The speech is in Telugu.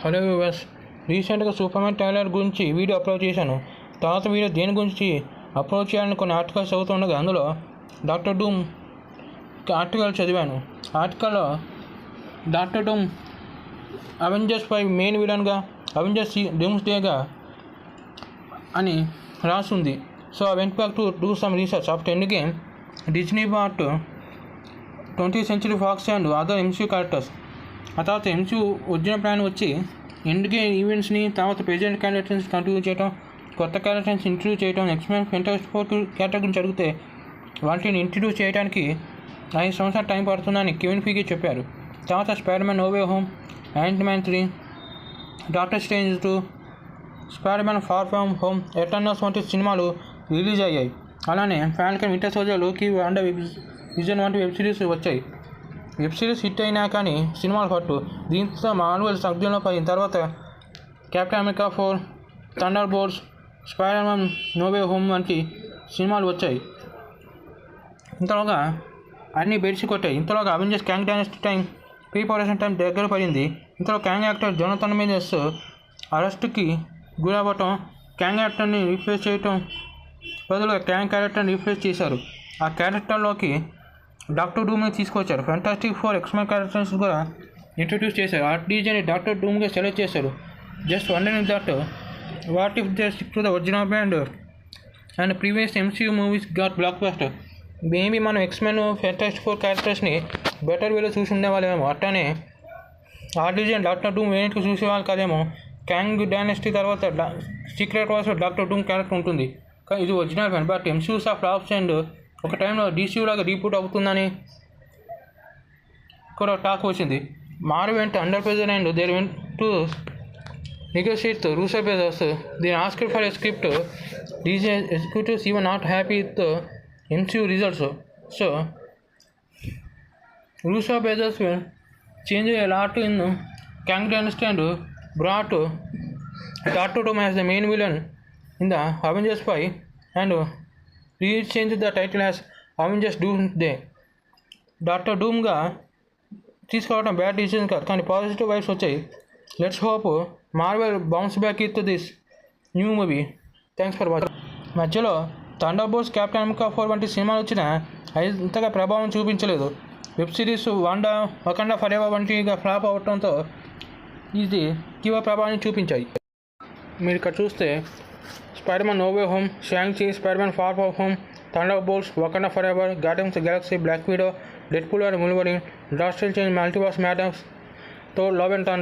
హలో వ్యూవర్స్, రీసెంట్గా సూపర్మ్యాన్ ట్రైలర్ గురించి వీడియో అప్లోడ్ చేశాను. తర్వాత వీడియో దేని గురించి అప్లోడ్ చేయాలని కొన్ని ఆర్టికల్స్ చదువుతుండగా అందులో డాక్టర్ డూమ్ ఆర్టికల్ చదివాను. ఆర్టికల్లో డాక్టర్ డూమ్ అవెంజర్స్ 5 మెయిన్ విలన్గా, అవెంజర్స్ డూమ్స్డేగా అని రాసుంది. So I went back to do some research after Endgame, Disney bought 20th Century Fox and other MCU characters. ఆ తర్వాత ఎంసీయూ ఒరిజినల్ ప్లాన్ వచ్చి ఎండ్ గేమ్ ఈవెంట్స్ని, తర్వాత ప్రెజెంట్ క్యారెక్టర్స్ కంటిన్యూ చేయడం, కొత్త క్యారెక్టర్స్ ఇంట్రడ్యూస్ చేయడం, ఎక్స్మెన్ ఫెంటాస్టిక్ ఫోర్ క్యారెక్టర్ గురించి అడిగితే వాటిని ఇంట్రడ్యూస్ చేయడానికి 5 సంవత్సరాలు టైం పడుతుందని కెవిన్ ఫీగే చెప్పారు. తర్వాత Spider Man no way home, Ant Man 3, Doctor Strange 2, Spider Man far from home, Eternals వంటి సినిమాలు రిలీజ్ అయ్యాయి. అలానే Falcon winter soldier, Loki, Wanda Vision వంటి వెబ్ సిరీస్ వచ్చాయి. వెబ్ సిరీస్ హిట్ అయినా కానీ సినిమాలు పట్టు. దీంతో మార్వెల్ సగ్జంలో పడిన తర్వాత Captain America 4, Thunder Bolts, Spider Man no way home వంటి సినిమాలు వచ్చాయి. ఇంతలోగా అన్నీ బెడిసి కొట్టాయి. ఇంతలోగా Avengers Kang dynasty time, preparation time దగ్గర పడింది. ఇంతలో క్యాంగ్ యాక్టర్ జోనథన్ మేజర్స్ అరెస్ట్కి గురవ్వటం, క్యాంగ్ యాక్టర్ని రీప్లేస్ చేయటం బదులుగా క్యాంగ్ క్యారెక్టర్ని రీప్లేస్ చేశారు. ఆ క్యారెక్టర్లోకి డాక్టర్ డూమ్ని తీసుకొచ్చారు. ఫెంటాస్టిక్ ఫోర్, ఎక్స్మెన్ క్యారెక్టర్స్ కూడా ఇంట్రడ్యూస్ చేశారు. ఆ డీజేని డాక్టర్ డూమ్గా సెలెక్ట్ చేశారు. Just wondering that what if they stick to the original brand and previous MCU movies got block buster. Maybe మనం ఎక్స్మెన్, ఫెంటాస్టిక్ ఫోర్ క్యారెక్టర్స్ని బెటర్ వేలో చూసి ఉండేవాళ్ళేమో. అట్లానే ఆ డీజేని డాక్టర్ డూమ్ వేరేట్గా చూసేవాళ్ళు కాదేమో. క్యాంగ్ డైనస్టీ తర్వాత సీక్రెట్ వార్స్లో డాక్టర్ డూమ్ క్యారెక్టర్ ఉంటుంది, కానీ ఇది original brand. But MCUs of flops and ఒక టైంలో డీసీయూలాగా రీబూట్ అవుతుందని కూడా టాక్ వచ్చింది. Marvel went under pressure and there went to negotiate Russo brothers. They asked for a script. DG executives even not happy with MCU results. So Russo brothers change a lot in Kang Dynasty and brought Doctor Doom as the main villain in the Avengers 5 and re-changed the title as Avengers Doomsday. Doctor డూమ్గా తీసుకోవడం బ్యాడ్ డిసిజన్ కాదు, కానీ పాజిటివ్ వైబ్స్ వచ్చాయి. Let's hope Marvel bounce back with this new movie. Thanks for watching. మధ్యలో థండర్ బోల్ట్స్, కెప్టెన్ అమెరికా 4 వంటి సినిమాలు వచ్చినా ఇంతగా ప్రభావం చూపించలేదు. Web series Wakanda forever వంటిగా ఫ్లాప్ అవడంతో ఇది తీవ్ర ప్రభావాన్ని చూపించాయి. మీరు ఇక్కడ చూస్తే Spider Man no way home, Shang Chi, Spider Man far from home, Thunder Bolts, Wakanda forever, Guardians of the Galaxy, Black Widow, Deadpool and Wolverine, Doctor Strange, Multiverse Matters, Thor, Love and thunder.